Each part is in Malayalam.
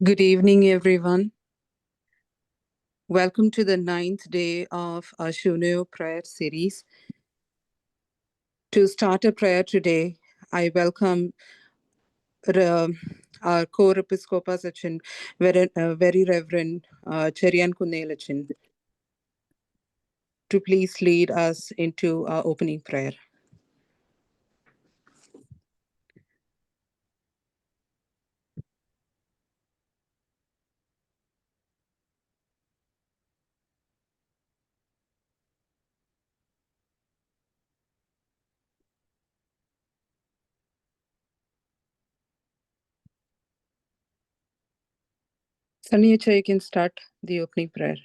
Good evening, everyone. Welcome to the 9th day of our Shunyo prayer series. To start a prayer today, I welcome our co-episcopus Achin, very Reverend Cherian Kunelachin, to please lead us into our opening prayer. Saniacha, you can start the opening prayer.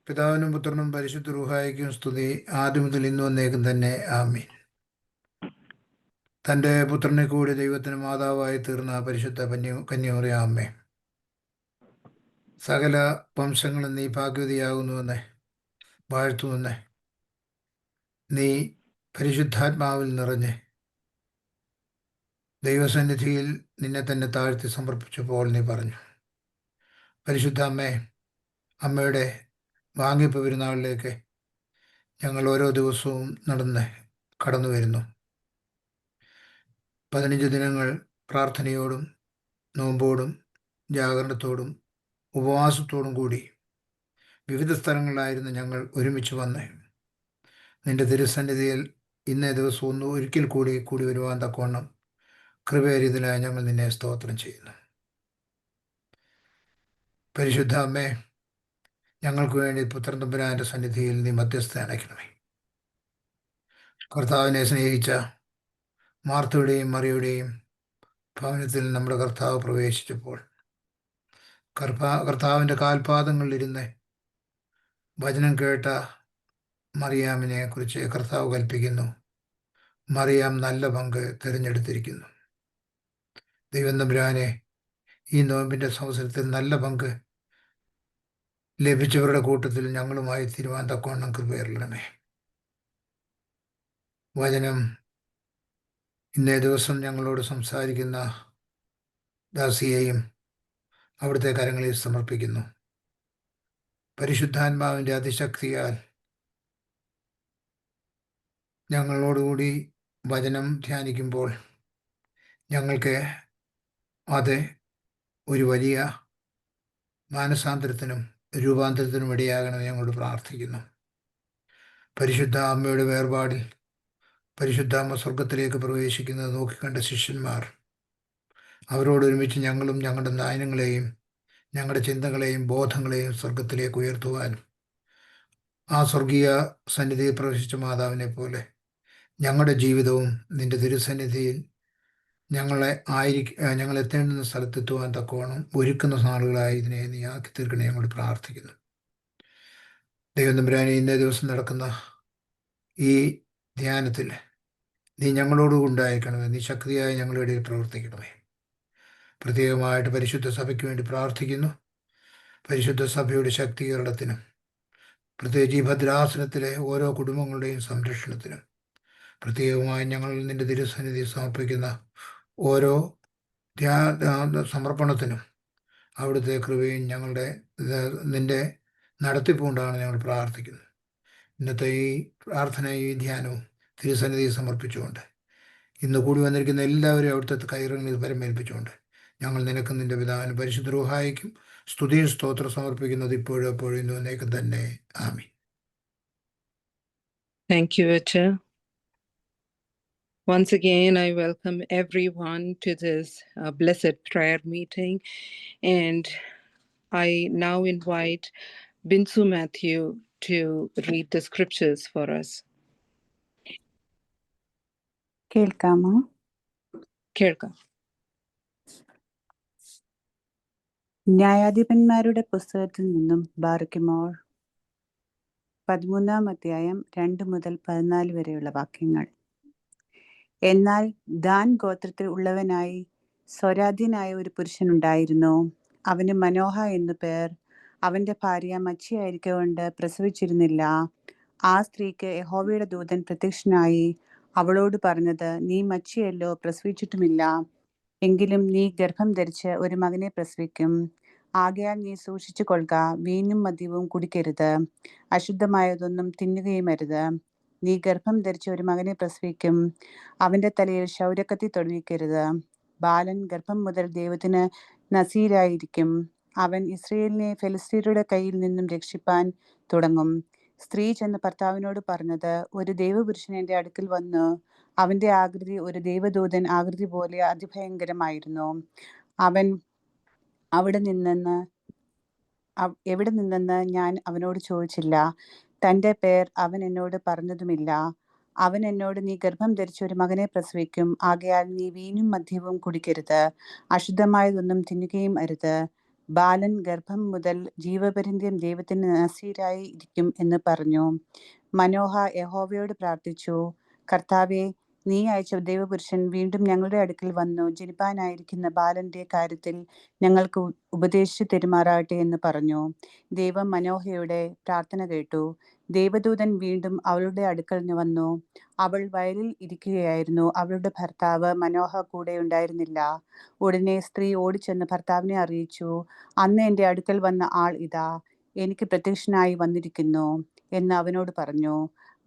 പിതാവിനും പുത്രനും പരിശുദ്ധ റൂഹായിക്കും സ്തുതി, ആദ്യം മുതൽ ഇന്നു വന്നേക്കും തന്നെ. ആമീൻ. തൻ്റെ പുത്രനെ കൂടി ദൈവത്തിന് മാതാവായി തീർന്ന പരിശുദ്ധ കന്യമറിയാമ്മേ, സകല വംശങ്ങളും നീ ഭാഗ്യവതിയാകുന്നുവെന്ന് വാഴ്ത്തുവെന്ന് നീ പരിശുദ്ധാത്മാവിൽ നിറഞ്ഞ് ദൈവസന്നിധിയിൽ നിന്നെ തന്നെ താഴ്ത്തി സമർപ്പിച്ചപ്പോൾ നീ പറഞ്ഞു, പരിശുദ്ധ അമ്മേ, അമ്മയുടെ വാങ്ങിപ്പ് പെരുന്നാളിലേക്ക് ഞങ്ങൾ ഓരോ ദിവസവും നടന്ന് കടന്നു വരുന്നു. 15 ദിനങ്ങൾ പ്രാർത്ഥനയോടും നോമ്പോടും ജാഗരണത്തോടും ഉപവാസത്തോടും കൂടി വിവിധ സ്ഥലങ്ങളിലായിരുന്നു ഞങ്ങൾ ഒരുമിച്ച് വന്ന് നിന്റെ തിരുസന്നിധിയിൽ ഇന്നേ ദിവസം ഒരിക്കൽ കൂടി വരുവാൻ തക്കവണ്ണം കൃപേരിതനായി ഞങ്ങൾ നിന്നെ സ്തോത്രം ചെയ്യുന്നു. പരിശുദ്ധ അമ്മേ, ഞങ്ങൾക്ക് വേണ്ടി പുത്രൻ തമ്പുരാന്റെ സന്നിധിയിൽ നീ മധ്യസ്ഥ അണയ്ക്കണമേ. കർത്താവിനെ സ്നേഹിച്ച മാർത്തയുടെയും മറിയുടെയും ഭവനത്തിൽ നമ്മുടെ കർത്താവ് പ്രവേശിച്ചപ്പോൾ കർത്താവിൻ്റെ കാൽപാദങ്ങളിലിരുന്ന് വചനം കേട്ട മറിയാമിനെ കുറിച്ച് കർത്താവ് കൽപ്പിക്കുന്നു, മറിയാം നല്ല പങ്ക് തിരഞ്ഞെടുത്തിരിക്കുന്നു. ദൈവം തമ്പുരാനെ, ഈ നോമ്പിൻ്റെ അവസരത്തിൽ നല്ല പങ്ക് ലഭിച്ചവരുടെ കൂട്ടത്തിൽ ഞങ്ങളുമായി തീരുവാൻ തക്കവണ്ണം കൃപയരണമേ. വചനം ഇന്നേ ദിവസം ഞങ്ങളോട് സംസാരിക്കുന്ന ദാസിയെയും അവിടുത്തെ കരങ്ങളിൽ സമർപ്പിക്കുന്നു. പരിശുദ്ധാത്മാവിൻ്റെ അതിശക്തിയാൽ ഞങ്ങളോടുകൂടി വചനം ധ്യാനിക്കുമ്പോൾ ഞങ്ങൾക്ക് അത് ഒരു വലിയ മാനസാന്തരത്തിനും രൂപാന്തരത്തിനും ഇടയാകണമെന്ന് ഞങ്ങളോട് പ്രാർത്ഥിക്കുന്നു. പരിശുദ്ധ അമ്മയുടെ വേർപാടിൽ പരിശുദ്ധ അമ്മ സ്വർഗത്തിലേക്ക് പ്രവേശിക്കുന്നത് നോക്കിക്കണ്ട ശിഷ്യന്മാർ, അവരോടൊരുമിച്ച് ഞങ്ങളും ഞങ്ങളുടെ നയനങ്ങളെയും ഞങ്ങളുടെ ചിന്തകളെയും ബോധങ്ങളെയും സ്വർഗത്തിലേക്ക് ഉയർത്തുവാനും ആ സ്വർഗീയ സന്നിധിയിൽ പ്രവേശിച്ച മാതാവിനെ പോലെ ഞങ്ങളുടെ ജീവിതവും നിന്റെ തിരുസന്നിധിയിൽ ഞങ്ങൾ എത്തേണ്ടുന്ന സ്ഥലത്തെത്തുവാൻ തക്കവണ്ണം ഒരുക്കുന്ന നാളുകളായി ഇതിനെ നീ ആക്കി തീർക്കണേ ഞങ്ങളോട് പ്രാർത്ഥിക്കുന്നു. ദൈവം തമ്പുരാനെ, ഇന്നേ ദിവസം നടക്കുന്ന ഈ ധ്യാനത്തിൽ നീ ഞങ്ങളോടുണ്ടായിരിക്കണമേ. നീ ശക്തിയായി ഞങ്ങളുടെ ഇടയിൽ പ്രവർത്തിക്കണമേ. പ്രത്യേകമായിട്ട് പരിശുദ്ധ സഭയ്ക്ക് വേണ്ടി പ്രാർത്ഥിക്കുന്നു. പരിശുദ്ധ സഭയുടെ ശക്തീകരണത്തിനും പ്രത്യേകിച്ച് ഈ ഭദ്രാസനത്തിലെ ഓരോ കുടുംബങ്ങളുടെയും സംരക്ഷണത്തിനും പ്രത്യേകമായി ഞങ്ങൾ നിന്റെ തിരുസന്നിധി സമർപ്പിക്കുന്ന ഓരോ സമർപ്പണത്തിനും അവിടുത്തെ കൃപയും നിന്റെ നടത്തിപ്പുകൊണ്ടാണ് ഞങ്ങൾ പ്രാർത്ഥിക്കുന്നത്. ഇന്നത്തെ ഈ പ്രാർത്ഥന, ഈ ധ്യാനവും തിരുസന്നിധി സമർപ്പിച്ചുകൊണ്ട് ഇന്ന് കൂടി വന്നിരിക്കുന്ന എല്ലാവരും അവിടുത്തെ കൈറങ്ങളിൽ പരമേൽപ്പിച്ചുകൊണ്ട് ഞങ്ങൾ നിനക്കും നിന്റെ പിതാവിനും പരിശുദ്ധ റൂഹായിക്കും സ്തുതിയും സ്തോത്രം സമർപ്പിക്കുന്നത് ഇപ്പോഴും എപ്പോഴും ഇന്ന് വന്നേക്കും തന്നെ. ആമീൻ. Thank you, Acha. Once again, I welcome everyone to this blessed prayer meeting, and I now invite Binsu Matthew to read the scriptures for us. കേൾക്കാമോ? കേൾക്കാം. ന്യായാധിപന്മാരുടെ പുസ്തകത്തിൽ നിന്നും ബാറയ്ക്കുമോർ 13-ാം അധ്യായം 2 മുതൽ 14 വരെയുള്ള വാക്യങ്ങൾ. എന്നാൽ ദാൻ ഗോത്രത്തിൽ ഉള്ളവനായി സ്വരാധ്യനായ ഒരു പുരുഷനുണ്ടായിരുന്നു. അവന് മനോഹ എന്നു പേർ. അവന്റെ ഭാര്യ മച്ചിയായിരിക്കൊണ്ട് പ്രസവിച്ചിരുന്നില്ല. ആ സ്ത്രീക്ക് യഹോവയുടെ ദൂതൻ പ്രത്യക്ഷനായി അവളോട് പറഞ്ഞത്, നീ മച്ചിയല്ലോ, പ്രസവിച്ചിട്ടുമില്ല. എങ്കിലും നീ ഗർഭം ധരിച്ച് ഒരു മകനെ പ്രസവിക്കും. ആകയാൽ നീ സൂക്ഷിച്ചു കൊള്ളുക, വീഞ്ഞും മദ്യവും കുടിക്കരുത്, അശുദ്ധമായതൊന്നും തിന്നുകയുമരുത്. നീ ഗർഭം ധരിച്ച് ഒരു മകനെ പ്രസവിക്കും. അവന്റെ തലയിൽ ക്ഷൗരക്കത്തി തൊടുവിക്കരുത്. ബാലൻ ഗർഭം മുതൽ ദൈവത്തിന് നസീരായിരിക്കും. അവൻ ഇസ്രയേലിനെ ഫെലിസ്ത്യരുടെ കയ്യിൽ നിന്നും രക്ഷിപ്പാൻ തുടങ്ങും. സ്ത്രീ ചെന്ന് ഭർത്താവിനോട് പറഞ്ഞത്, ഒരു ദൈവപുരുഷൻ എൻ്റെ അടുക്കൽ വന്നു. അവന്റെ ആകൃതി ഒരു ദൈവദൂതൻ ആകൃതി പോലെ അതിഭയങ്കരമായിരുന്നു. അവൻ എവിടെ നിന്നെന്ന് ഞാൻ അവനോട് ചോദിച്ചില്ല. തൻ്റെ പേർ അവൻ എന്നോട് പറഞ്ഞതുമില്ല. അവൻ എന്നോട്, നീ ഗർഭം ധരിച്ച് ഒരു മകനെ പ്രസവിക്കും. ആകയാൽ നീ വീഞ്ഞും മദ്യവും കുടിക്കരുത്, അശുദ്ധമായതൊന്നും തിന്നുകയും അരുത്. ബാലൻ ഗർഭം മുതൽ ജീവപര്യന്തം ദൈവത്തിന് നസീരായി ഇരിക്കും എന്ന് പറഞ്ഞു. മനോഹ യഹോവയോട് പ്രാർത്ഥിച്ചു, കർത്താവേ, നീ അയച്ച ദൈവപുരുഷൻ വീണ്ടും ഞങ്ങളുടെ അടുക്കൽ വന്നു ജനിപ്പാനായിരിക്കുന്ന ബാലന്റെ കാര്യത്തിൽ ഞങ്ങൾക്ക് ഉപദേശിച്ചു തെരുമാറാകട്ടെ എന്ന് പറഞ്ഞു. ദൈവം മനോഹയുടെ പ്രാർത്ഥന കേട്ടു. ദൈവദൂതൻ വീണ്ടും അവളുടെ അടുക്കൽ വന്നു. അവൾ വയലിൽ ഇരിക്കുകയായിരുന്നു. അവളുടെ ഭർത്താവ് മനോഹ കൂടെ ഉണ്ടായിരുന്നില്ല. ഉടനെ സ്ത്രീ ഓടിച്ചെന്ന് ഭർത്താവിനെ അറിയിച്ചു, അന്ന് എൻ്റെ അടുക്കൽ വന്ന ആൾ ഇതാ, എനിക്ക് പ്രത്യക്ഷനായി വന്നിരിക്കുന്നു എന്ന് അവനോട് പറഞ്ഞു.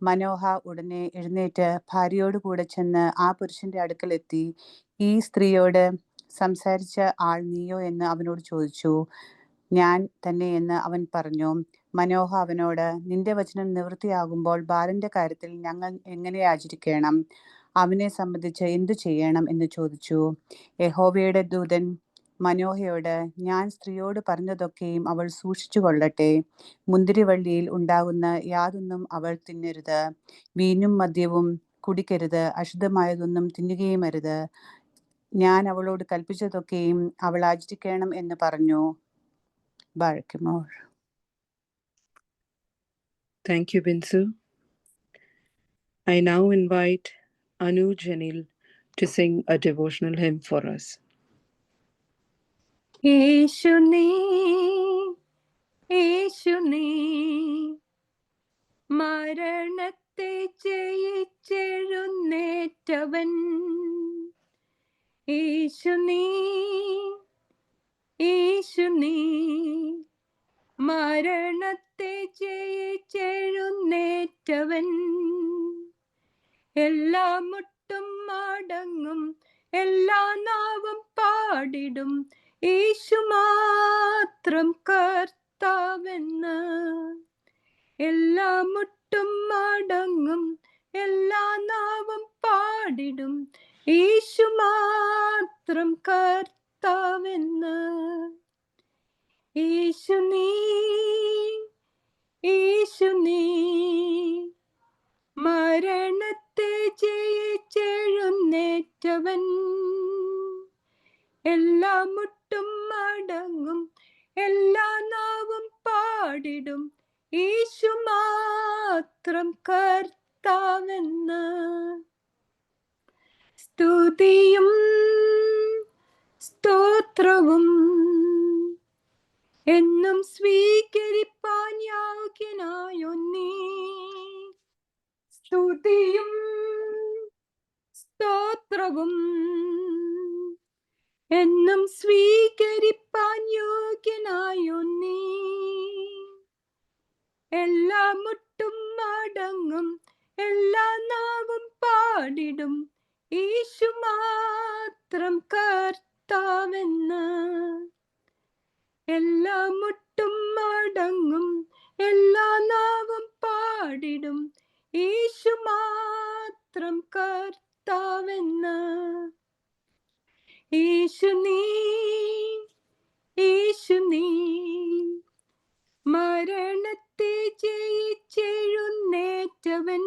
മനോഹ ഉടനെ എഴുന്നേറ്റ് ഭാര്യയോട് കൂടെ ചെന്ന് ആ പുരുഷന്റെ അടുക്കൽ എത്തി. ഈ സ്ത്രീയോട് സംസാരിച്ച ആൾ നീയോ എന്ന് അവനോട് ചോദിച്ചു. ഞാൻ തന്നെ എന്ന് അവൻ പറഞ്ഞു. മനോഹ അവനോട്, നിന്റെ വചനം നിവൃത്തിയാകുമ്പോൾ ബാലന്റെ കാര്യത്തിൽ ഞങ്ങൾ എങ്ങനെ ആചരിക്കണം? അവനെ സംബന്ധിച്ച് എന്തു ചെയ്യണം എന്ന് ചോദിച്ചു. യഹോവയുടെ ദൂതൻ മനോഹയോട്, ഞാൻ സ്ത്രീയോട് പറഞ്ഞതൊക്കെയും അവൾ സൂക്ഷിച്ചു കൊള്ളട്ടെ. മുന്തിരിവള്ളിയിൽ ഉണ്ടാകുന്ന യാതൊന്നും അവൾ തിന്നരുത്, വീഞ്ഞും മദ്യവും കുടിക്കരുത്, അശുദ്ധമായതൊന്നും തിന്നുകയും അരുത്. ഞാൻ അവളോട് കൽപ്പിച്ചതൊക്കെയും അവൾ ആചരിക്കണം എന്ന് പറഞ്ഞു. ബാഴ്ക്കുമോർ. Thank you, Binsu. I now invite Anu Janil to sing a devotional hymn for us. യേശുനീ യേശുനീ മരണത്തെ ജയിച്ചെഴുന്നേറ്റവൻ. യേശുനീ യേശുനീ മരണത്തെ ജയിച്ചെഴുന്നേറ്റവൻ. എല്ലാ മുട്ടും മടങ്ങും, എല്ലാ നാവും പാടിടും, യേശു മാത്രം കർത്താവെന്ന്. എല്ലാ മുട്ടും മടങ്ങും, എല്ലാ നാവും പാടിടും, യേശു മാത്രം കർത്താവെന്ന്. യേശു നീ യേശു നീ മരണത്തെ ജയിച്ചെഴുന്നേറ്റവൻ. എല്ലാ മുട്ടും മടങ്ങും, എല്ലാ നാവും പാടിടും, യേശു മാത്രം കർത്താവെന്ന്. സ്തുതിയും സ്തോത്രവും എന്നും സ്വീകരിപ്പാൻ യോഗ്യനായൊന്നീ. സ്തുതിയും സ്തോത്രവും എന്നും സ്വീകരിപ്പാൻ യോഗ്യനായൊന്നീ. എല്ലാ മുട്ടും മടങ്ങും, എല്ലാ നാവും പാടിടും, യേശു മാത്രം കർത്താവെന്ന്. എല്ലാ മുട്ടും മടങ്ങും, എല്ലാ നാവും പാടിടും, യേശു മാത്രം കർത്താവെന്ന്. യേശു നീ യേശു നീ മരണത്തെ ജയിച്ചെഴുന്നേറ്റവൻ.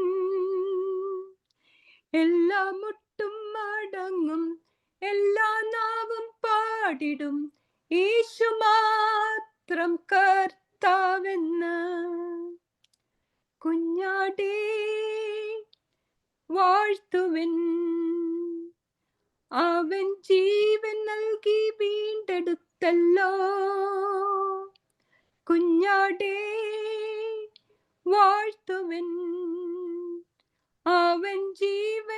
എല്ലാ മുട്ടും മടങ്ങും, എല്ലാ നാവും പാടിടും, യേശു മാത്രം കർത്താവെന്ന്. കുഞ്ഞാടേ വാഴ്ത്തുവിൻ, അവൻ ജീവൻ നൽകി വീണ്ടെടുത്തല്ലോ. കുഞ്ഞാടേ വാഴ്ത്തുവിൻ, അവൻ ജീവൻ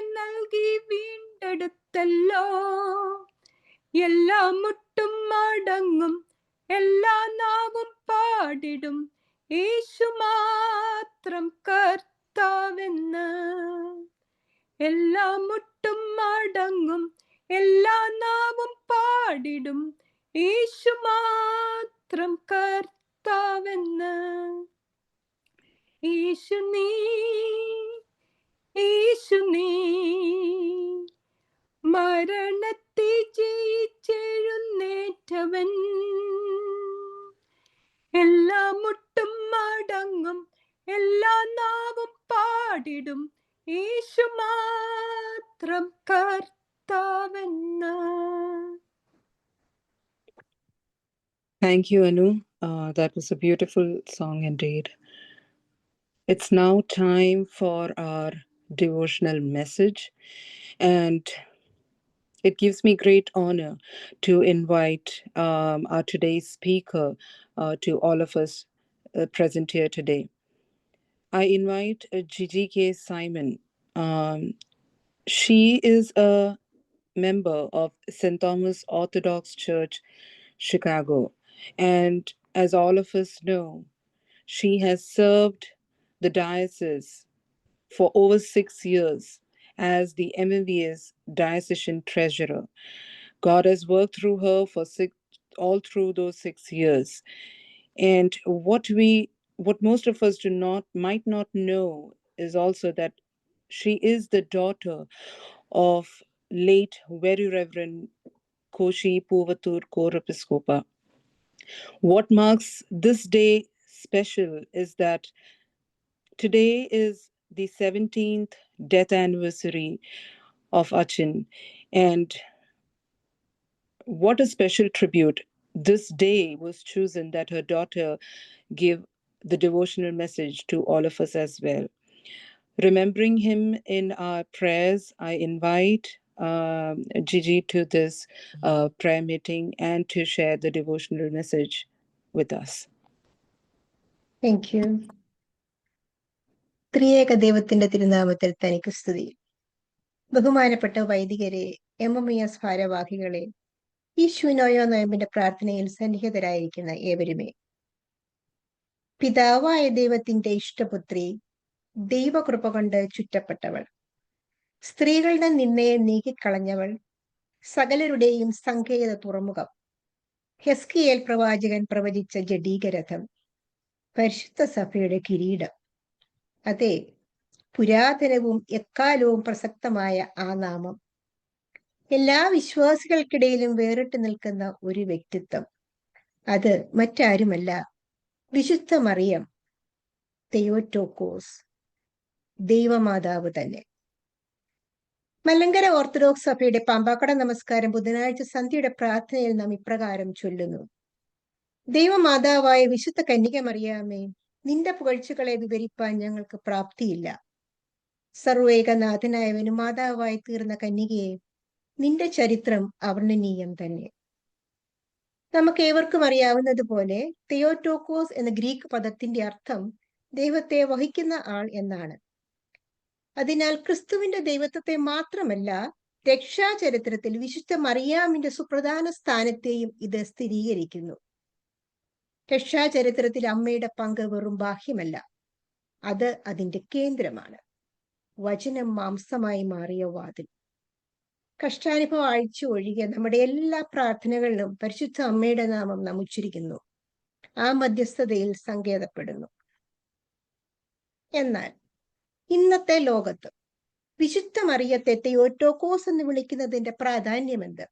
വീണ്ടെടുത്തല്ലോ. എല്ലാ മുട്ടും മടങ്ങും, എല്ലാ നാവും പാടിടും, യേശു മാത്രം കർത്താവെന്ന്. എല്ലാ മുട്ടും മടങ്ങും, എല്ലാ നാവും പാടിടും, യേശു മാത്രം കർത്താവെന്ന്. യേശു നീ, യേശു നീ, മരണത്തെ ജയിച്ചെഴുന്നേറ്റവൻ. എല്ലാ മുട്ടും മടങ്ങും, എല്ലാ നാവും പാടിടും, യേശു മാത്രം കർത്താവെന്ന്. Thank you, Anu. That was a beautiful song indeed. It's now time for our devotional message, and it gives me great honor to invite our today's speaker to all of us present here today. I invite Gigi K. Simon. She is a member of St. Thomas Orthodox Church, Chicago. And as all of us know, she has served the diocese for over 6 years as the MMVS diocesan treasurer. God has worked through her for all through those 6 years. And what most of us might not know is also that she is the daughter of late Very Reverend Koshi Puvatur Korepiscopa. What marks this day special is that today is the 17th death anniversary of Achin, and what a special tribute. This day was chosen that her daughter give the devotional message to all of us as well. Remembering him in our prayers, I invite Gigi to this prayer meeting and to share the devotional message with us. Thank you. ത്രിയേക ദൈവത്തിന്റെ തിരുനാമത്തിൽ തനിക്ക് സ്തുതി. ബഹുമാനപ്പെട്ട വൈദികരെ, MMES ഭാരവാഹികളെ, ഈ ശൂനോയോ നോയമ്പിന്റെ പ്രാർത്ഥനയിൽ സന്നിഹിതരായിരിക്കുന്ന ഏവരുമേ, പിതാവായ ദൈവത്തിന്റെ ഇഷ്ടപുത്രി, ദൈവകൃപ കൊണ്ട് ചുറ്റപ്പെട്ടവൾ, സ്ത്രീകളുടെ നിന്നയെ നീക്കിക്കളഞ്ഞവൾ, സകലരുടെയും സങ്കേത തുറമുഖം, ഹെസ്കിയേൽ പ്രവാചകൻ പ്രവചിച്ച ജഡീകരഥം, പരിശുദ്ധ സഭയുടെ കിരീടം. അതെ, പുരാതനവും എക്കാലവും പ്രസക്തമായ ആ നാമം, എല്ലാ വിശ്വാസികൾക്കിടയിലും വേറിട്ട് നിൽക്കുന്ന ഒരു വ്യക്തിത്വം, അത് മറ്റാരുമല്ല, വിശുദ്ധ മറിയം, തെയോറ്റോക്കോസ്, ദൈവമാതാവ് തന്നെ. മലങ്കര ഓർത്തഡോക്സ് സഭയുടെ പാമ്പാക്കട നമസ്കാരം ബുധനാഴ്ച സന്ധ്യയുടെ പ്രാർത്ഥനയിൽ നാം ഇപ്രകാരം ചൊല്ലുന്നു: ദൈവമാതാവായ വിശുദ്ധ കന്യക മറിയാമേ, നിന്റെ പുകഴ്ചകളെ വിവരിപ്പാൻ ഞങ്ങൾക്ക് പ്രാപ്തിയില്ല. സർവേകനാഥനായവനും മാതാവായി തീർന്ന കന്യകയെ, നിന്റെ ചരിത്രം അവർണ്ണനീയം തന്നെ. നമുക്ക് ഏവർക്കും അറിയാവുന്നതുപോലെ തെയോറ്റോക്കോസ് എന്ന ഗ്രീക്ക് പദത്തിന്റെ അർത്ഥം ദൈവത്തെ വഹിക്കുന്ന ആൾ എന്നാണ്. അതിനാൽ ക്രിസ്തുവിന്റെ ദൈവത്വത്തെ മാത്രമല്ല, രക്ഷാചരിത്രത്തിൽ വിശുദ്ധ മറിയാമിന്റെ സുപ്രധാന സ്ഥാനത്തെയും ഇത് സ്ഥിരീകരിക്കുന്നു. രക്ഷാചരിത്രത്തിൽ അമ്മയുടെ പങ്ക് വെറും ബാഹ്യമല്ല, അത് അതിന്റെ കേന്ദ്രമാണ്. വചനം മാംസമായി മാറിയ വാതിൽ. കഷ്ടാനുഭവ ആഴ്ച ഒഴികെ നമ്മുടെ എല്ലാ പ്രാർത്ഥനകളിലും പരിശുദ്ധ അമ്മയുടെ നാമം നാം ഉച്ചരിക്കുന്നു, ആ മധ്യസ്ഥതയിൽ സങ്കേതപ്പെടുന്നു. എന്നാൽ ഇന്നത്തെ ലോകത്ത് വിശുദ്ധ മറിയത്തെ തെയോറ്റോക്കോസ് എന്ന് വിളിക്കുന്നതിന്റെ പ്രാധാന്യമെന്ത്?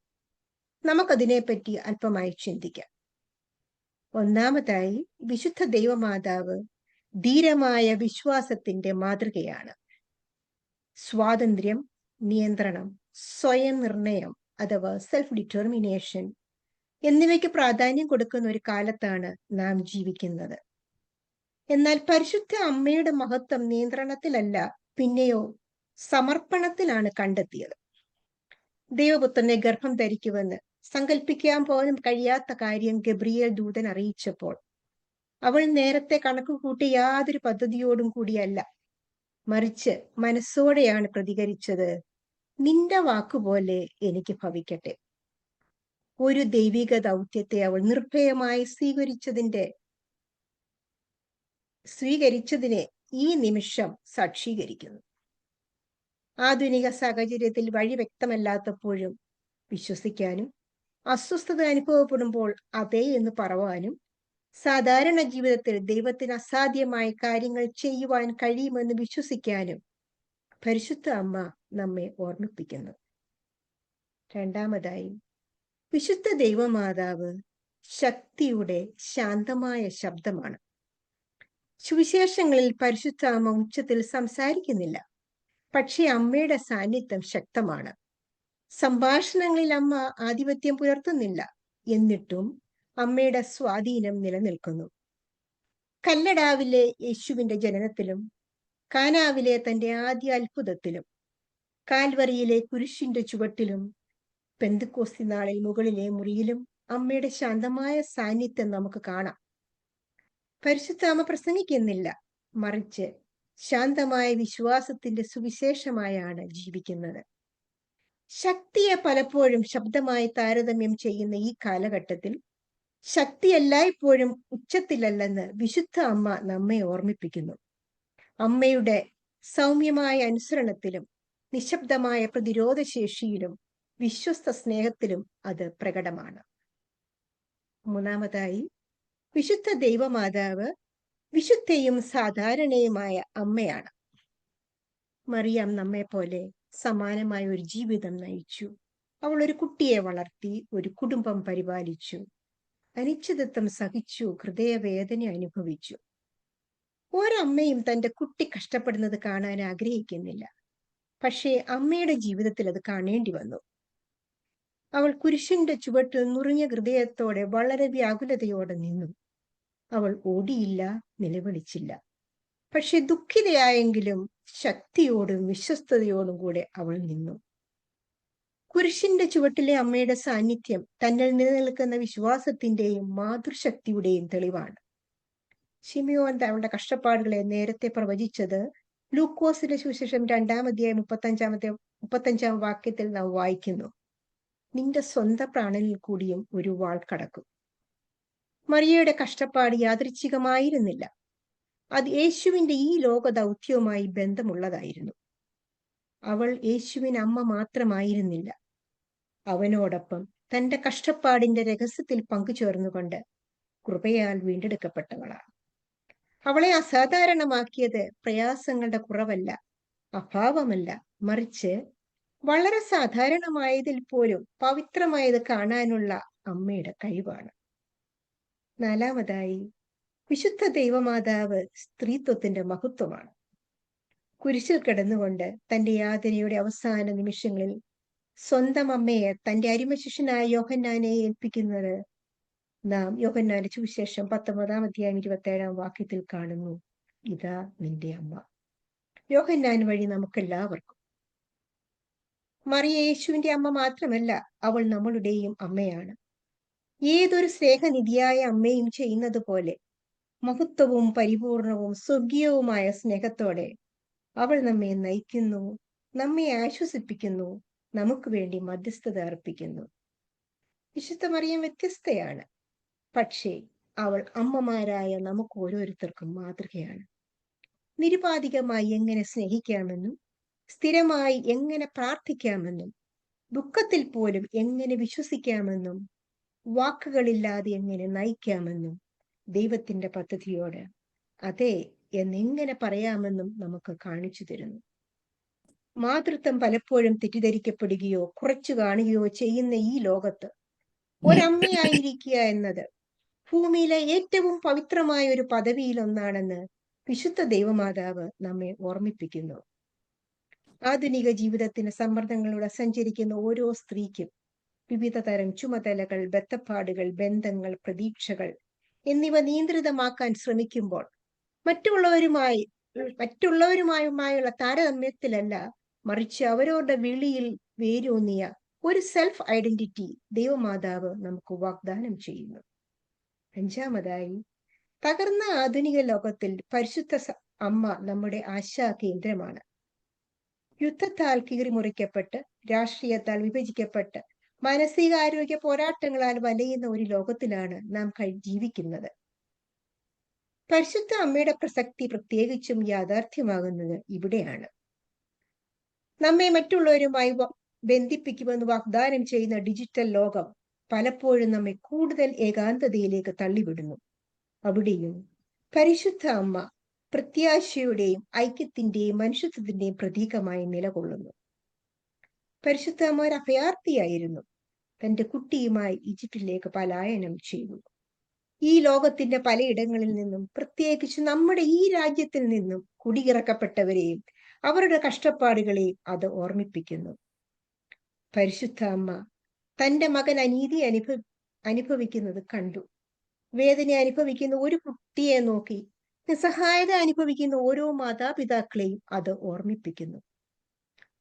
നമുക്കതിനെപ്പറ്റി അല്പമായി ചിന്തിക്കാം. ഒന്നാമതായി, വിശുദ്ധ ദൈവമാതാവ് ധീരമായ വിശ്വാസത്തിന്റെ മാതൃകയാണ്. സ്വാതന്ത്ര്യം, നിയന്ത്രണം, സ്വയം നിർണയം അഥവാ സെൽഫ് ഡിറ്റർമിനേഷൻ എന്നിവയ്ക്ക് പ്രാധാന്യം കൊടുക്കുന്ന ഒരു കാലത്താണ് നാം ജീവിക്കുന്നത്. എന്നാൽ പരിശുദ്ധ അമ്മയുടെ മഹത്വം നിയന്ത്രണത്തിലല്ല, പിന്നെയോ സമർപ്പണത്തിലാണ് കണ്ടെത്തിയത്. ദൈവപുത്രനെ ഗർഭം ധരിക്കുമെന്ന് സങ്കല്പിക്കാൻ പോലും കഴിയാത്ത കാര്യം ഗബ്രിയേൽ ദൂതൻ അറിയിച്ചപ്പോൾ അവൾ നേരത്തെ കണക്കുകൂട്ടി യാതൊരു പദ്ധതിയോടും കൂടിയല്ല, മറിച്ച് മനസ്സോടെയാണ് പ്രതികരിച്ചത്. നിന്റെ വാക്കുപോലെ എനിക്ക് ഭവിക്കട്ടെ. ഒരു ദൈവിക ദൗത്യത്തെ അവൾ നിർഭയമായി സ്വീകരിച്ചതിനെ ഈ നിമിഷം സാക്ഷീകരിക്കുന്നു. ആധുനിക സാഹചര്യത്തിൽ വഴി വ്യക്തമല്ലാത്തപ്പോഴും വിശ്വസിക്കാനും അസ്വസ്ഥത അനുഭവപ്പെടുമ്പോൾ അതേ എന്ന് പറയുവാനും സാധാരണ ജീവിതത്തിൽ ദൈവത്തിന് അസാധ്യമായ കാര്യങ്ങൾ ചെയ്യുവാൻ കഴിയുമെന്ന് വിശ്വസിക്കാനും പരിശുദ്ധ അമ്മ നമ്മെ ഓർമ്മിപ്പിക്കുന്നു. രണ്ടാമതായി, വിശുദ്ധ ദൈവമാതാവ് ശക്തിയുടെ ശാന്തമായ ശബ്ദമാണ്. സുവിശേഷങ്ങളിൽ പരിശുദ്ധ അമ്മ ഉച്ചത്തിൽ സംസാരിക്കുന്നില്ല, പക്ഷേ അമ്മയുടെ സാന്നിധ്യം ശക്തമാണ്. സംഭാഷണങ്ങളിൽ അമ്മ ആധിപത്യം പുലർത്തുന്നില്ല, എന്നിട്ടും അമ്മയുടെ സ്വാധീനം നിലനിൽക്കുന്നു. കല്ലടാവിലെ യേശുവിന്റെ ജനനത്തിലും, കാനാവിലെ തന്റെ ആദ്യ അത്ഭുതത്തിലും, കാൽവറിയിലെ കുരിശിന്റെ ചുവട്ടിലും, പെന്തക്കോസ്തി നാളിൽ മുകളിലെ മുറിയിലും അമ്മയുടെ ശാന്തമായ സാന്നിധ്യം നമുക്ക് കാണാം. പരിശുദ്ധ അമ്മ പ്രസംഗിക്കുന്നില്ല, മറിച്ച് ശാന്തമായ വിശ്വാസത്തിന്റെ സുവിശേഷമായാണ് ജീവിക്കുന്നത്. ശക്തിയെ പലപ്പോഴും ശബ്ദമായി താരതമ്യം ചെയ്യുന്ന ഈ കാലഘട്ടത്തിൽ ശക്തി എല്ലായ്പ്പോഴും ഉച്ചത്തിലല്ലെന്ന് വിശുദ്ധ അമ്മ നമ്മെ ഓർമ്മിപ്പിക്കുന്നു. അമ്മയുടെ സൗമ്യമായ അനുസരണത്തിലും നിശബ്ദമായ പ്രതിരോധശേഷിയിലും വിശ്വസ്ത സ്നേഹത്തിലും അത് പ്രകടമാണ്. മൂന്നാമതായി, വിശുദ്ധ ദൈവമാതാവ് വിശുദ്ധയും സാധാരണയുമായ അമ്മയാണ്. മറിയാം നമ്മെ പോലെ സമാനമായ ഒരു ജീവിതം നയിച്ചു. അവൾ ഒരു കുട്ടിയെ വളർത്തി, ഒരു കുടുംബം പരിപാലിച്ചു, അനിശ്ചിതത്വം സഹിച്ചു, ഹൃദയവേദന അനുഭവിച്ചു. ഒരമ്മയും തന്റെ കുട്ടി കഷ്ടപ്പെടുന്നത് കാണാൻ ആഗ്രഹിക്കുന്നില്ല, പക്ഷേ അമ്മയുടെ ജീവിതത്തിൽ അത് കാണേണ്ടി വന്നു. അവൾ കുരിശിന്റെ ചുവട്ടിൽ നുറുങ്ങിയ ഹൃദയത്തോടെ വളരെ വ്യാകുലതയോടെ നിന്നു. അവൾ ഓടിയില്ല, നിലവിളിച്ചില്ല, പക്ഷെ ദുഃഖിതയായെങ്കിലും ശക്തിയോടും വിശ്വസ്തയോടും കൂടെ അവൾ നിന്നു. കുരിശിന്റെ ചുവട്ടിലെ അമ്മയുടെ സാന്നിധ്യം തന്നിൽ നിലനിൽക്കുന്ന വിശ്വാസത്തിന്റെയും മാതൃശക്തിയുടെയും തെളിവാണ്. ശിമിയോൻ തങ്ങളുടെ കഷ്ടപ്പാടുകളെ നേരത്തെ പ്രവചിച്ചത് ലൂക്കോസിന്റെ സുവിശേഷം 2-ാം അധ്യായം 35-ാം വാക്യത്തിൽ നാം വായിക്കുന്നു. നിന്റെ സ്വന്തം പ്രാണനിൽ കൂടിയും ഒരു വാൾ കടക്കും. മറിയയുടെ കഷ്ടപ്പാട് യാദൃച്ഛികമായിരുന്നില്ല, അത് യേശുവിന്റെ ഈ ലോക ദൗത്യവുമായി ബന്ധമുള്ളതായിരുന്നു. അവൾ യേശുവിന് അമ്മ മാത്രമായിരുന്നില്ല, അവനോടൊപ്പം തന്റെ കഷ്ടപ്പാടിന്റെ രഹസ്യത്തിൽ പങ്കുചേർന്നുകൊണ്ട് കൃപയാൽ വീണ്ടെടുക്കപ്പെട്ടവളാണ്. അവളെ അസാധാരണമാക്കിയത് പ്രയാസങ്ങളുടെ കുറവല്ല, അഭാവമല്ല, മറിച്ച് വളരെ സാധാരണമായതിൽ പോലും പവിത്രമായത് കാണാനുള്ള അമ്മയുടെ കഴിവാണ്. നാലാമതായി, വിശുദ്ധ ദൈവമാതാവ് സ്ത്രീത്വത്തിന്റെ മഹത്വമാണ്. കുരിശിൽ കിടന്നുകൊണ്ട് തന്റെ യാതനയുടെ അവസാന നിമിഷങ്ങളിൽ സ്വന്തം അമ്മയെ തന്റെ അരിമശിഷ്യനായ യോഹന്നാനെ ഏൽപ്പിക്കുന്നത് നാം യോഹന്നാന്റെ സുവിശേഷം 19-ാം അധ്യായം 27-ാം വാക്യത്തിൽ കാണുന്നു. ഇതാ നിന്റെ അമ്മ. യോഹന്നാൻ വഴി നമുക്കെല്ലാവർക്കും. മറിയ യേശുവിന്റെ അമ്മ മാത്രമല്ല, അവൾ നമ്മളുടെയും അമ്മയാണ്. ഏതൊരു സ്നേഹനിധിയായ അമ്മയും ചെയ്യുന്നത് പോലെ മഹത്വവും പരിപൂർണവും സ്വർഗീയവുമായ സ്നേഹത്തോടെ അവൾ നമ്മെ നയിക്കുന്നു, നമ്മെ ആശ്വസിപ്പിക്കുന്നു, നമുക്ക് വേണ്ടി മധ്യസ്ഥത അർപ്പിക്കുന്നു. വിശുദ്ധ മറിയം വ്യത്യസ്തയാണ്, പക്ഷേ അവൾ അമ്മമാരായ നമുക്ക് ഓരോരുത്തർക്കും മാതൃകയാണ്. നിരുപാധികമായി എങ്ങനെ സ്നേഹിക്കാമെന്നും സ്ഥിരമായി എങ്ങനെ പ്രാർത്ഥിക്കാമെന്നും ദുഃഖത്തിൽ പോലും എങ്ങനെ വിശ്വസിക്കാമെന്നും വാക്കുകളില്ലാതെ എങ്ങനെ നയിക്കാമെന്നും ദൈവത്തിന്റെ പദ്ധതിയോട് അതെ എന്നെങ്ങനെ പറയാമെന്നും നമുക്ക് കാണിച്ചു തരുന്നു. മാതൃത്വം പലപ്പോഴും തെറ്റിദ്ധരിക്കപ്പെടുകയോ കുറച്ചു കാണുകയോ ചെയ്യുന്ന ഈ ലോകത്ത് ഒരമ്മയായിരിക്കുക എന്നത് ഭൂമിയിലെ ഏറ്റവും പവിത്രമായ ഒരു പദവിയിലൊന്നാണെന്ന് വിശുദ്ധ ദൈവമാതാവ് നമ്മെ ഓർമ്മിപ്പിക്കുന്നു. ആധുനിക ജീവിതത്തിന് സമ്മർദ്ദങ്ങളിലൂടെ സഞ്ചരിക്കുന്ന ഓരോ സ്ത്രീക്കും വിവിധ തരം ചുമതലകൾ, ബദ്ധപ്പാടുകൾ, ബന്ധങ്ങൾ, പ്രതീക്ഷകൾ എന്നിവ നിയന്ത്രിതമാക്കാൻ ശ്രമിക്കുമ്പോൾ മറ്റുള്ളവരുമായുള്ള താരതമ്യത്തിലല്ല, മറിച്ച് അവരുടെ വിളിയിൽ വേരൂന്നിയ ഒരു സെൽഫ് ഐഡന്റിറ്റി ദൈവമാതാവ് നമുക്ക് വാഗ്ദാനം ചെയ്യുന്നു. അഞ്ചാമതായി, തകർന്ന ആധുനിക ലോകത്തിൽ പരിശുദ്ധ അമ്മ നമ്മുടെ ആശാ കേന്ദ്രമാണ്. യുദ്ധത്താൽ കീറിമുറിക്കപ്പെട്ട്, രാഷ്ട്രീയത്താൽ വിഭജിക്കപ്പെട്ട്, മാനസികാരോഗ്യ പോരാട്ടങ്ങളാൽ വലയുന്ന ഒരു ലോകത്തിലാണ് നാം ജീവിക്കുന്നത്. പരിശുദ്ധ അമ്മയുടെ പ്രസക്തി പ്രത്യേകിച്ചും യാഥാർത്ഥ്യമാകുന്നത് ഇവിടെയാണ്. നമ്മെ മറ്റുള്ളവരുമായി ബന്ധിപ്പിക്കുമെന്ന് വാഗ്ദാനം ചെയ്യുന്ന ഡിജിറ്റൽ ലോകം പലപ്പോഴും നമ്മെ കൂടുതൽ ഏകാന്തതയിലേക്ക് തള്ളിവിടുന്നു. അവിടെയും പരിശുദ്ധ അമ്മ പ്രത്യാശയുടെയും ഐക്യത്തിന്റെയും മനുഷ്യത്വത്തിന്റെയും പ്രതീകമായി നിലകൊള്ളുന്നു. പരിശുദ്ധ അമ്മ ഒരു അഭയാർത്ഥിയായിരുന്നു. തന്റെ കുട്ടിയുമായി ഈജിപ്തിലേക്ക് പലായനം ചെയ്തു. ഈ ലോകത്തിന്റെ പലയിടങ്ങളിൽ നിന്നും, പ്രത്യേകിച്ച് നമ്മുടെ ഈ രാജ്യത്തിൽ നിന്നും കുടിയിറക്കപ്പെട്ടവരെയും അവരുടെ കഷ്ടപ്പാടുകളെയും അത് ഓർമ്മിപ്പിക്കുന്നു. പരിശുദ്ധ അമ്മ തന്റെ മകൻ അനീതി അനുഭവിക്കുന്നത് കണ്ടു. വേദന അനുഭവിക്കുന്ന ഒരു കുട്ടിയെ നോക്കി നിസ്സഹായത അനുഭവിക്കുന്ന ഓരോ മാതാപിതാക്കളെയും അത് ഓർമ്മിപ്പിക്കുന്നു.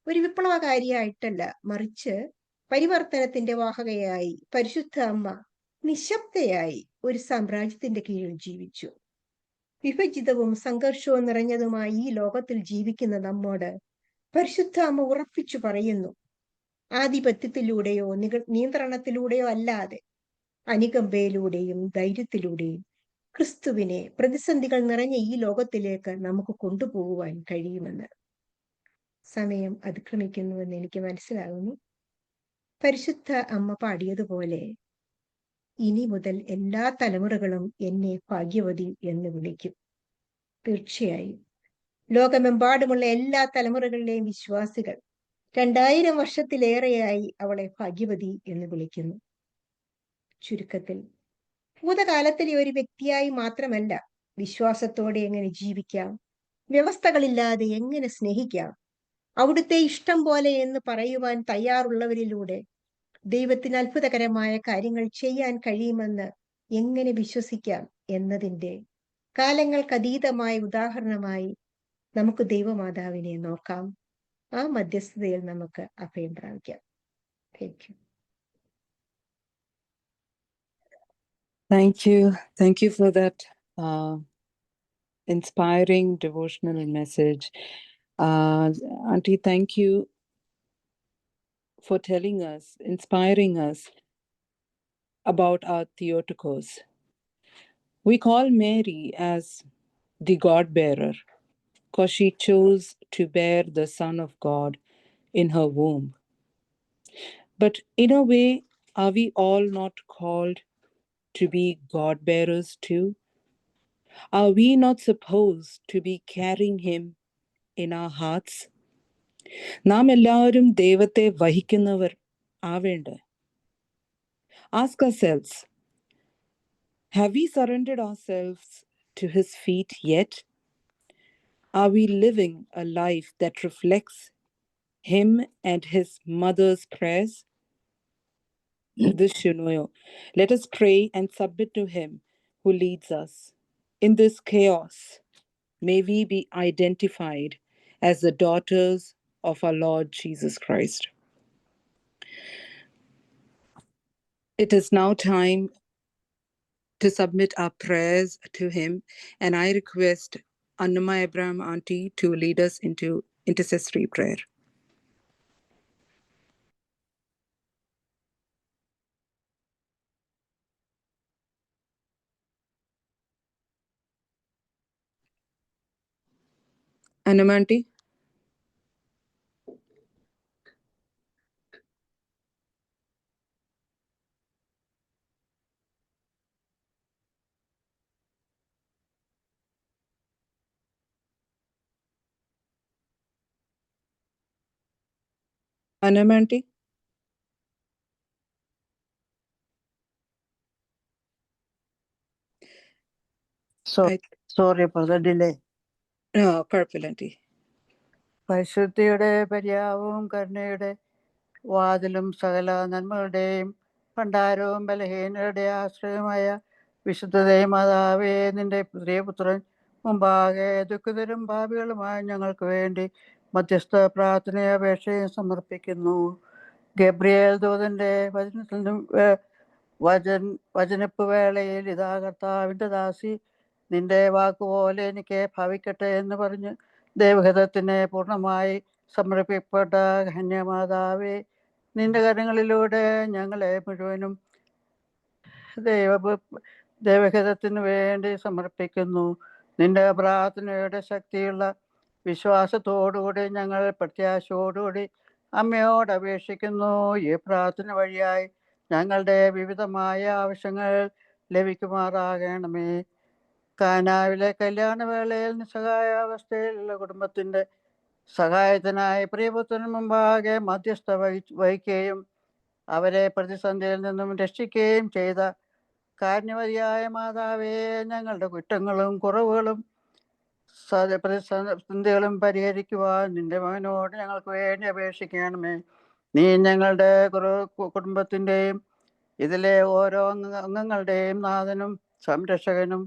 ഒരു വിപ്ലവകാരിയായിട്ടല്ല, മറിച്ച് പരിവർത്തനത്തിന്റെ വാഹകയായി പരിശുദ്ധ അമ്മ നിശബ്ദയായി ഒരു സാമ്രാജ്യത്തിന്റെ കീഴിൽ ജീവിച്ചു. വിഭജിതവും സംഘർഷവും നിറഞ്ഞതുമായി ഈ ലോകത്തിൽ ജീവിക്കുന്ന നമ്മോട് പരിശുദ്ധ അമ്മ ഉറപ്പിച്ചു പറയുന്നു, ആധിപത്യത്തിലൂടെയോ നിയന്ത്രണത്തിലൂടെയോ അല്ലാതെ അനുകമ്പയിലൂടെയും ധൈര്യത്തിലൂടെയും ക്രിസ്തുവിനെ പ്രതിസന്ധികൾ നിറഞ്ഞ ഈ ലോകത്തിലേക്ക് നമുക്ക് കൊണ്ടുപോകുവാൻ കഴിയുമെന്ന്. സമയം അതിക്രമിക്കുന്നുവെന്ന് എനിക്ക് മനസ്സിലാകുന്നു. പരിശുദ്ധ അമ്മ പാടിയതുപോലെ, ഇനി മുതൽ എല്ലാ തലമുറകളും എന്നെ ഭാഗ്യവതി എന്ന് വിളിക്കും. തീർച്ചയായും ലോകമെമ്പാടുമുള്ള എല്ലാ തലമുറകളിലെയും വിശ്വാസികൾ 2000 വർഷത്തിലേറെയായി അവളെ ഭാഗ്യവതി എന്ന് വിളിക്കുന്നു. ചുരുക്കത്തിൽ, ഭൂതകാലത്തിലെ ഒരു വ്യക്തിയായി മാത്രമല്ല, വിശ്വാസത്തോടെ എങ്ങനെ ജീവിക്കാം, വ്യവസ്ഥകളില്ലാതെ എങ്ങനെ സ്നേഹിക്കാം, അവിടുത്തെ ഇഷ്ടം പോലെ എന്ന് പറയുവാൻ തയ്യാറുള്ളവരിലൂടെ ദൈവത്തിന് അത്ഭുതകരമായ കാര്യങ്ങൾ ചെയ്യാൻ കഴിയുമെന്ന് എങ്ങനെ വിശ്വസിക്കാം എന്നതിൻ്റെ കാലങ്ങൾക്കതീതമായ ഉദാഹരണമായി നമുക്ക് ദൈവമാതാവിനെ നോക്കാം. ആ മധ്യസ്ഥതയിൽ നമുക്ക് അഭയം പ്രാപിക്കാം. Thank you. Thank you for that inspiring devotional message. Auntie, thank you for telling us, inspiring us about our Theotokos. We call Mary as the God bearer because she chose to bear the Son of God in her womb. But in a way, are we all not called to be God bearers too? Are we not supposed to be carrying him in our hearts? നാം എല്ലാവരും ദൈവത്തെ വഹിക്കുന്നവർ ആവേണ്ടേ? Ask ourselves, have we surrendered ourselves to his feet yet? Are we living a life that reflects him and his mother's prayers? This Shunoyo, let us pray and submit to him who leads us. In this chaos, may we be identified as the daughters of our Lord Jesus Christ. It is now time to submit our prayers to him, and I request Annama Abraham Auntie to lead us into intercessory prayer. Annama Auntie? Annama Auntie? Sorry for the delay. No, Purple Auntie. പരിശുദ്ധിയുടെ പര്യാവവും കരുണയുടെ വാതിലും സകല നന്മകളുടെയും ഭണ്ഡാരവും ബലഹീനരുടെ ആശ്രയമായ വിശുദ്ധതേ മാതാവേ, നിന്റെ പ്രിയപുത്രൻ മുമ്പാകെ ദുഃഖിതരും ഭാവികളുമായി ഞങ്ങൾക്ക് വേണ്ടി മധ്യസ്ഥ പ്രാർത്ഥനയും അപേക്ഷയും സമർപ്പിക്കുന്നു. ഗബ്രിയേൽ ദൂതന്റെ വചനപ്പ് വേളയിൽ ഇതാ കർത്താവിൻ്റെ ദാസി, നിന്റെ വാക്കുപോലെ എനിക്ക് ഭവിക്കട്ടെ എന്ന് പറഞ്ഞ് ദൈവഹിതത്തിനെ പൂർണ്ണമായി സമർപ്പിക്കപ്പെട്ട കന്യമാതാവേ, നിന്റെ കരങ്ങളിലൂടെ ഞങ്ങളെ മുഴുവനും ദൈവഹിതത്തിനു വേണ്ടി സമർപ്പിക്കുന്നു. നിന്റെ പ്രാർത്ഥനയുടെ ശക്തിയുള്ള വിശ്വാസത്തോടുകൂടി ഞങ്ങൾ പ്രത്യാശയോടുകൂടി അമ്മയോട് അപേക്ഷിക്കുന്നു. ഈ പ്രാർത്ഥന വഴിയായി ഞങ്ങളുടെ വിവിധമായ ആവശ്യങ്ങൾ ലഭിക്കുമാറാകണമേ. കാനാവിലെ കല്യാണവേളയിൽ നിസ്സഹായാവസ്ഥയിലുള്ള കുടുംബത്തിൻ്റെ സഹായത്തിനായി പ്രിയപുത്രന് മുമ്പാകെ മധ്യസ്ഥ വഹിക്കുകയും അവരെ പ്രതിസന്ധിയിൽ നിന്നും രക്ഷിക്കുകയും ചെയ്ത കാരുണ്യവതിയായ മാതാവേ, ഞങ്ങളുടെ കുറ്റങ്ങളും കുറവുകളും പ്രതിസന്ധികളും പരിഹരിക്കുവാൻ നിന്റെ മകനോട് ഞങ്ങൾക്ക് വേണ്ടി അപേക്ഷിക്കണമേ. നീ ഞങ്ങളുടെ കുടുംബത്തിൻ്റെയും ഇതിലെ ഓരോ അംഗങ്ങളുടെയും നാഥനും സംരക്ഷകനും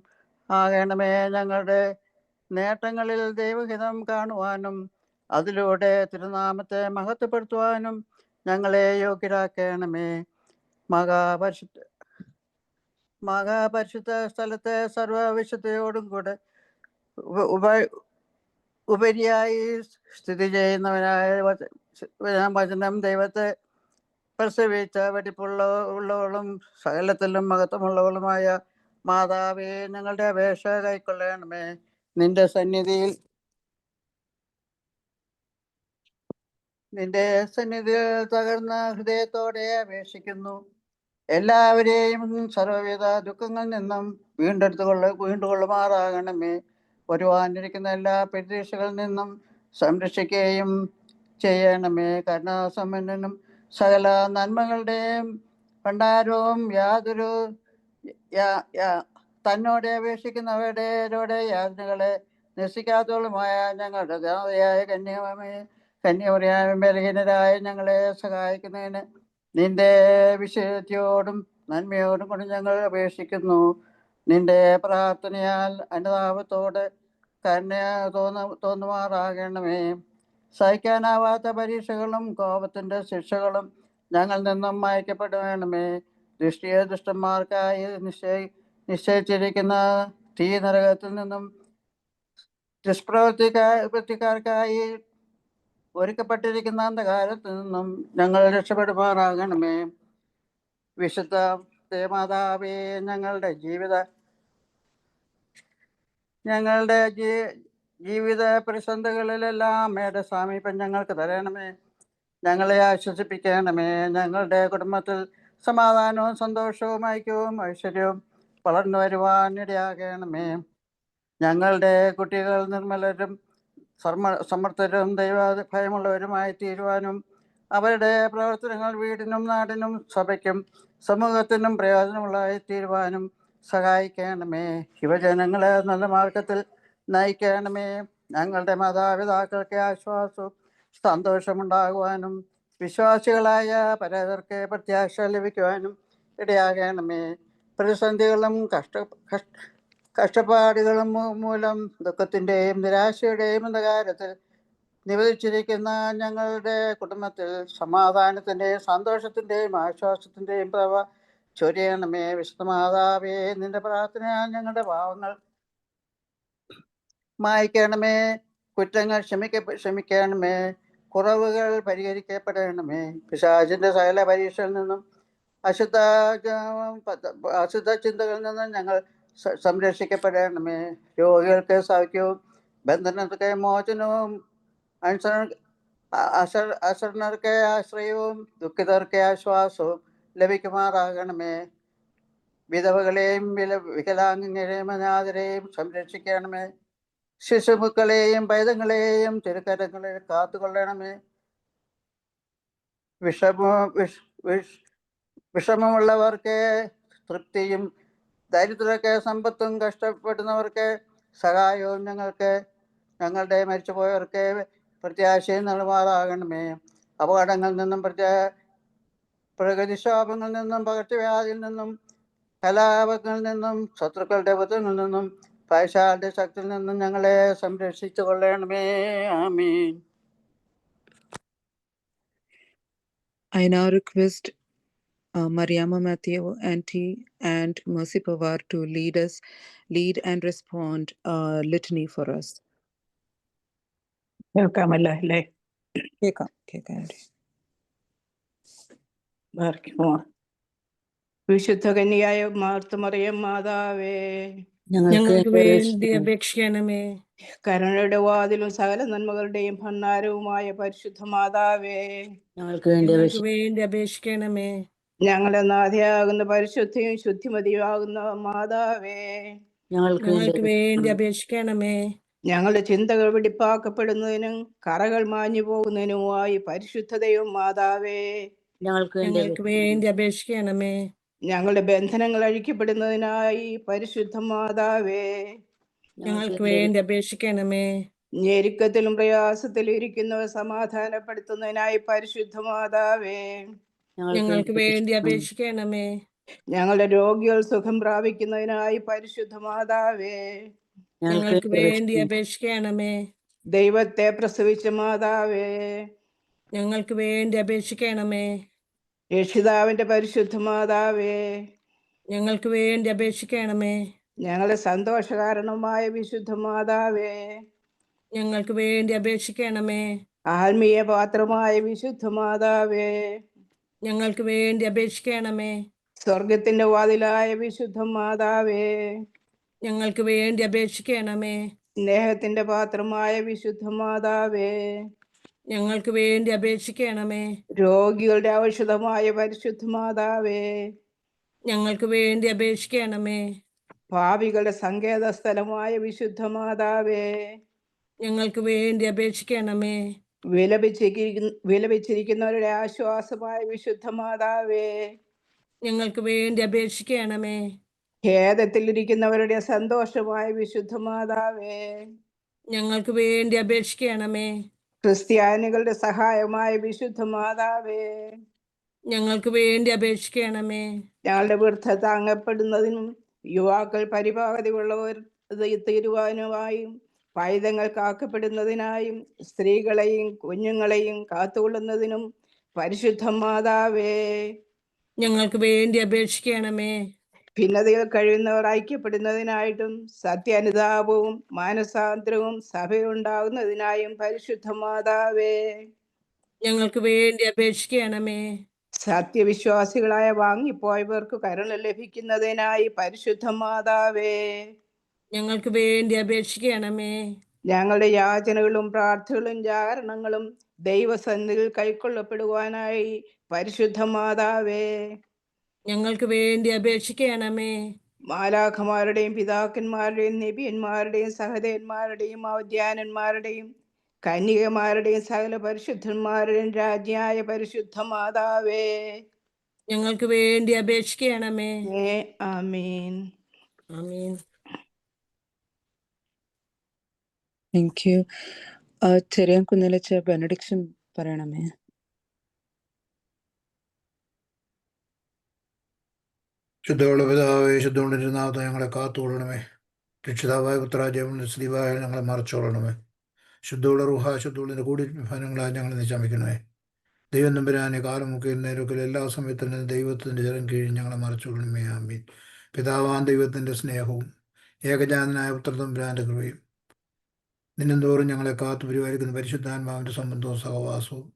ആകണമേ. ഞങ്ങളുടെ നേട്ടങ്ങളിൽ ദൈവഹിതം കാണുവാനും അതിലൂടെ തിരുനാമത്തെ മഹത്വപ്പെടുത്തുവാനും ഞങ്ങളെ യോഗ്യരാക്കണമേ. മഹാപരിശുദ്ധ സ്ഥലത്തെ സർവവിശുദ്ധയോടും കൂടെ ഉപരിയായി സ്ഥിതി ചെയ്യുന്നവനായ വചനം ദൈവത്തെ പ്രസവിച്ച വെടിപ്പുള്ളവളും സകലത്തിലും മഹത്വമുള്ളവളുമായ മാതാവേ, ഞങ്ങളുടെ അപേക്ഷ കൈക്കൊള്ളണമേ. നിന്റെ സന്നിധിയിൽ തകർന്ന ഹൃദയത്തോടെ അപേക്ഷിക്കുന്നു. എല്ലാവരെയും സർവ്വവിധ ദുഃഖങ്ങളിൽ നിന്നും വീണ്ടുകൊള്ളുമാറാകണമേ. വരുവാനിരിക്കുന്ന എല്ലാ പരീക്ഷകളിൽ നിന്നും സംരക്ഷിക്കുകയും ചെയ്യണമേ. കരുണാസമ്പന്നനും സകല നന്മകളുടെയും ഭണ്ഡാരവും തന്നോടെ അപേക്ഷിക്കുന്നവരുടെ യാതനകളെ നിരസിക്കാത്തവളുമായ ഞങ്ങളുടെ ദാതയായ കന്യമറിയായ ബലഹീനരായ ഞങ്ങളെ സഹായിക്കുന്നതിന് നിന്റെ വിശുദ്ധിയോടും നന്മയോടും കൊണ്ട് ഞങ്ങൾ അപേക്ഷിക്കുന്നു. നിന്റെ പ്രാർത്ഥനയാൽ അനുതാപത്തോട് കരുണ തോന്നുമാറാകണമേ. സഹിക്കാനാവാത്ത പരീക്ഷകളും കോപത്തിൻ്റെ ശിക്ഷകളും ഞങ്ങളിൽ നിന്നും മായ്ക്കപ്പെടണമേ. ദുഷ്ടന്മാർക്കായി നിശ്ചയിച്ചിരിക്കുന്ന തീ നരകത്തിൽ നിന്നും ദുഷ്പ്രവൃത്തിക്കാർക്കായി ഒരുക്കപ്പെട്ടിരിക്കുന്ന അന്ധകാരത്തിൽ നിന്നും ഞങ്ങൾ രക്ഷപ്പെടുമാറാകണമേ. വിശുദ്ധ ദേവമാതാവേ, ഞങ്ങളുടെ ജീവിത പ്രതിസന്ധികളിലെല്ലാം അമ്മയുടെ സാമീപ്യം ഞങ്ങൾക്ക് തരണമേ. ഞങ്ങളെ ആശ്വസിപ്പിക്കണമേ. ഞങ്ങളുടെ കുടുംബത്തിൽ സമാധാനവും സന്തോഷവും ഐക്യവും ഐശ്വര്യവും വളർന്നു വരുവാനിടയാകണമേ. ഞങ്ങളുടെ കുട്ടികൾ നിർമ്മലരും സമർത്ഥരും ദൈവഭയമുള്ളവരുമായി തീരുവാനും അവരുടെ പ്രവർത്തനങ്ങൾ വീടിനും നാടിനും സഭയ്ക്കും സമൂഹത്തിനും പ്രയോജനമുള്ളതായി തീരുവാനും സഹായിക്കണമേ. യുവജനങ്ങളെ നല്ല മാർഗത്തിൽ നയിക്കണമേ. ഞങ്ങളുടെ മാതാപിതാക്കൾക്ക് ആശ്വാസവും സന്തോഷമുണ്ടാകുവാനും വിശ്വാസികളായ പരേതർക്ക് പ്രത്യാശ ലഭിക്കുവാനും ഇടയാകണമേ. പ്രതിസന്ധികളും കഷ്ടപ്പാടുകളും മൂലം ദുഃഖത്തിൻ്റെയും നിരാശയുടെയും അന്ധകാരത്തിൽ നിവസിച്ചിരിക്കുന്ന ഞങ്ങളുടെ കുടുംബത്തിൽ സമാധാനത്തിൻ്റെയും സന്തോഷത്തിൻ്റെയും ആശ്വാസത്തിൻ്റെയും പ്രഭ ചൊരിയണമേ. വിശുദ്ധ മാതാവേ, നിന്റെ പ്രാർത്ഥനയാൽ ഞങ്ങളുടെ പാവങ്ങൾ മായ്ക്കണമേ. കുറ്റങ്ങൾ ക്ഷമിക്കണമേ. കുറവുകൾ പരിഹരിക്കപ്പെടണമേ. പിശാചിൻ്റെ സകല പരീക്ഷയിൽ നിന്നും അശുദ്ധ ചിന്തകളിൽ നിന്നും ഞങ്ങൾ സംരക്ഷിക്കപ്പെടണമേ. രോഗികൾക്ക് സൗഖ്യവും ബന്ധനങ്ങൾക്ക് മോചനവും അശരണർക്ക് ആശ്രയവും ദുഃഖിതർക്ക് ആശ്വാസവും ലഭിക്കുമാറാകണമേ. വിധവകളെയും വികലാംഗങ്ങളെയും അനാഥരെയും സംരക്ഷിക്കണമേ. ശിശുക്കളെയും പൈതങ്ങളെയും തിരുക്കരങ്ങളിൽ കാത്തുകൊള്ളണമേ. വിഷമമുള്ളവർക്ക് തൃപ്തിയും ദരിദ്രർക്ക് സമ്പത്തും കഷ്ടപ്പെടുന്നവർക്ക് സഹായവും ഞങ്ങളുടെ മരിച്ചുപോയവർക്ക് പ്രത്യാശയും നൽകുമാറാകണമേ. അപകടങ്ങളിൽ നിന്നും പ്രകൃതിക്ഷോഭങ്ങളിൽ നിന്നും പകർച്ചവ്യാധിയിൽ നിന്നും കലാപങ്ങളിൽ നിന്നും ശത്രുക്കളുടെ ഉപദ്രവങ്ങളിൽ നിന്നും പൈശാചിക ശക്തിയിൽ നിന്നും ഞങ്ങളെ സംരക്ഷിച്ചു കൊള്ളണമേ. ആമീൻ. I now request Mariama Matthew, Auntie, and Mercy Pawar to lead and respond litany for us. കേൾക്കാമല്ലോ അല്ലേ? കേൾക്കാം കേൾക്കാം. വിശുദ്ധ കന്യയായ മാർത്തമറിയം മാതാവേ, ഞങ്ങൾക്ക് വേണ്ടി അപേക്ഷിക്കണമേ. കരുണയുടെ വാതിലും സകല നന്മകളുടെയും ഭണ്ഡാരവുമായ പരിശുദ്ധ മാതാവേ, ഞങ്ങൾക്ക് വേണ്ടി അപേക്ഷിക്കണമേ. ഞങ്ങളുടെ നാഥയാകുന്ന പരിശുദ്ധിയും ശുദ്ധിമതിയാകുന്ന മാതാവേ, ഞങ്ങൾക്ക് വേണ്ടി അപേക്ഷിക്കണമേ. ഞങ്ങളുടെ ചിന്തകൾ വെടിപ്പാക്കപ്പെടുന്നതിനും കറകൾ മാഞ്ഞു പോകുന്നതിനുമായി പരിശുദ്ധതയും മാതാവേ, ഞങ്ങൾക്ക് വേണ്ടി അപേക്ഷിക്കണമേ. ഞങ്ങളുടെ ബന്ധനങ്ങൾ അഴിക്കപ്പെടുന്നതിനായി പരിശുദ്ധ മാതാവേ, ഞങ്ങൾക്ക് വേണ്ടി അപേക്ഷിക്കണമേ. ഞെരുക്കത്തിലും പ്രയാസത്തിലും ഇരിക്കുന്നവർ സമാധാനപ്പെടുത്തുന്നതിനായി പരിശുദ്ധ മാതാവേ, ഞങ്ങൾക്ക് വേണ്ടി അപേക്ഷിക്കണമേ. ഞങ്ങളുടെ രോഗികൾ സുഖം പ്രാപിക്കുന്നതിനായി പരിശുദ്ധ മാതാവേ, ഞങ്ങൾക്ക് വേണ്ടി അപേക്ഷിക്കണമേ. ദൈവത്തെ പ്രസവിച്ച മാതാവേ, ഞങ്ങൾക്ക് വേണ്ടി അപേക്ഷിക്കണമേ. രക്ഷിതാവിന്റെ പരിശുദ്ധ മാതാവേ, ഞങ്ങൾക്ക് വേണ്ടി അപേക്ഷിക്കണമേ. ഞങ്ങളുടെ സന്തോഷകാരണമായ വിശുദ്ധ മാതാവേ, ഞങ്ങൾക്ക് വേണ്ടി അപേക്ഷിക്കണമേ. ആത്മീയ പാത്രമായ വിശുദ്ധ മാതാവേ, ഞങ്ങൾക്ക് വേണ്ടി അപേക്ഷിക്കണമേ. സ്വർഗത്തിന്റെ വാതിലായ വിശുദ്ധ മാതാവേ, ഞങ്ങൾക്ക് വേണ്ടി അപേക്ഷിക്കണമേ. സ്നേഹത്തിന്റെ പാത്രമായ വിശുദ്ധ മാതാവേ, ഞങ്ങൾക്ക് വേണ്ടി അപേക്ഷിക്കണമേ. രോഗികളുടെ ഔഷധമായ പരിശുദ്ധ മാതാവേ, ഞങ്ങൾക്ക് വേണ്ടി അപേക്ഷിക്കണമേ. പാപികളുടെ സങ്കേത സ്ഥലമായ വിശുദ്ധ മാതാവേ, ഞങ്ങൾക്ക് വേണ്ടി അപേക്ഷിക്കണമേ. വിലപിച്ചിരിക്കുന്നവരുടെ ആശ്വാസമായ വിശുദ്ധ മാതാവേ, ഞങ്ങൾക്ക് വേണ്ടി അപേക്ഷിക്കണമേ. ഖേദത്തിലിരിക്കുന്നവരുടെ സന്തോഷമായ വിശുദ്ധ മാതാവേ, ഞങ്ങൾക്ക് വേണ്ടി അപേക്ഷിക്കണമേ. ക്രിസ്ത്യാനികളുടെ സഹായമായ വിശുദ്ധ മാതാവേ, ഞങ്ങൾക്ക് വേണ്ടി അപേക്ഷിക്കണമേ. ഞങ്ങളുടെ വൃദ്ധ താങ്ങപ്പെടുന്നതിനും യുവാക്കൾ പരിപാകതയുള്ളവർ തീരുവാനുമായും പൈതങ്ങൾ കാക്കപ്പെടുന്നതിനായും സ്ത്രീകളെയും കുഞ്ഞുങ്ങളെയും കാത്തുകൊള്ളുന്നതിനും പരിശുദ്ധ മാതാവേ, ഞങ്ങൾക്ക് വേണ്ടി അപേക്ഷിക്കണമേ. ഭിന്നതയിൽ കഴിയുന്നവർ ഐക്യപ്പെടുന്നതിനായിട്ടും സത്യാനുതാപവും മാനസാന്തരവും സഭയുണ്ടാകുന്നതിനായും പരിശുദ്ധ മാതാവേ, ഞങ്ങൾക്ക് വേണ്ടി അപേക്ഷിക്കണമേ. സത്യവിശ്വാസികളായ വാങ്ങിപ്പോയവർക്ക് കരുണ ലഭിക്കുന്നതിനായി പരിശുദ്ധ മാതാവേ, ഞങ്ങൾക്ക് വേണ്ടി അപേക്ഷിക്കണമേ. ഞങ്ങളുടെ യാചനകളും പ്രാർത്ഥനകളും ജാഗരണങ്ങളും ദൈവസന്നിധിയിൽ കൈക്കൊള്ളപ്പെടുവാനായി പരിശുദ്ധ മാതാവേ, ഞങ്ങൾക്ക് വേണ്ടി അപേക്ഷിക്കണമേ. മാലാഖമാരുടെയും പിതാക്കന്മാരുടെയും നബിയന്മാരുടെയും സഹദേവന്മാരുടെയും ഔദ്യാനന്മാരുടെയും കന്യകമാരുടെയും സകല പരിശുദ്ധന്മാരുടെയും രാജ്ഞിയായ പരിശുദ്ധ മാതാവേ, ഞങ്ങൾക്ക് വേണ്ടി അപേക്ഷിക്കണമേ. ആമേൻ. ആമേൻ. Thank you. ചെറിയ കുന്നിലച്ച ബെനഡിക്ഷൻ പറയണമേ. ശുദ്ധമുള്ള പിതാവേ, ശുദ്ധമുള്ളിരുന്നാമത്തെ ഞങ്ങളെ കാത്തുകൊള്ളണമേ. രക്ഷിതാവായ പുത്രാജയം സ്ലീവായ ഞങ്ങളെ മറച്ചോളണമേ. ശുദ്ധമുള്ള റുഹ ശുദ്ധമുള്ളിൻ്റെ കൂടി ഫലങ്ങളായി ഞങ്ങളെ നിശമിക്കണമേ. ദൈവം നമ്പുരാനെ കാലം മുക്കിൽ നേരൊക്കെ എല്ലാ സമയത്തും ദൈവത്തിൻ്റെ ജലം കീഴിൽ ഞങ്ങളെ മറച്ചുകൊള്ളണമേ. ആമീൻ. പിതാവാൻ ദൈവത്തിൻ്റെ സ്നേഹവും ഏകജാതനായ പുത്രതമ്പുരാൻ്റെ കൃപയും നിന്നെന്തോറും ഞങ്ങളെ കാത്തു പരിപാലിക്കുന്ന പരിശുദ്ധാത്മാവിൻ്റെ സംബന്ധവും സഹവാസവും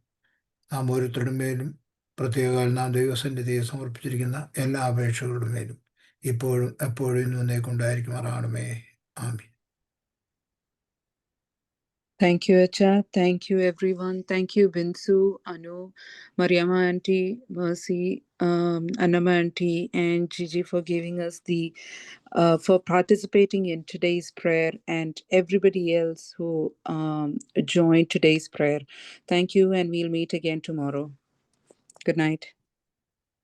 നാം ഓരോരുത്തരുടെ മേലും പ്രത്യേക നാം ദൈവസന്നിധിയെ സമർപ്പിച്ചിരിക്കുന്ന എല്ലാ അപേക്ഷകളുടെ മേലും ഇപ്പോഴും എപ്പോഴും ഇന്നും എന്നേക്കുണ്ടായിരിക്കുമാറാണമേ. ആമീൻ. Thank you, Acha. Thank you, everyone. Thank you, Binsu, Anu, Mariama Auntie, Mercy, Annama Auntie, and Gigi for giving us for participating in today's prayer, and everybody else who joined today's prayer. Thank you, and we'll meet again tomorrow. Good night.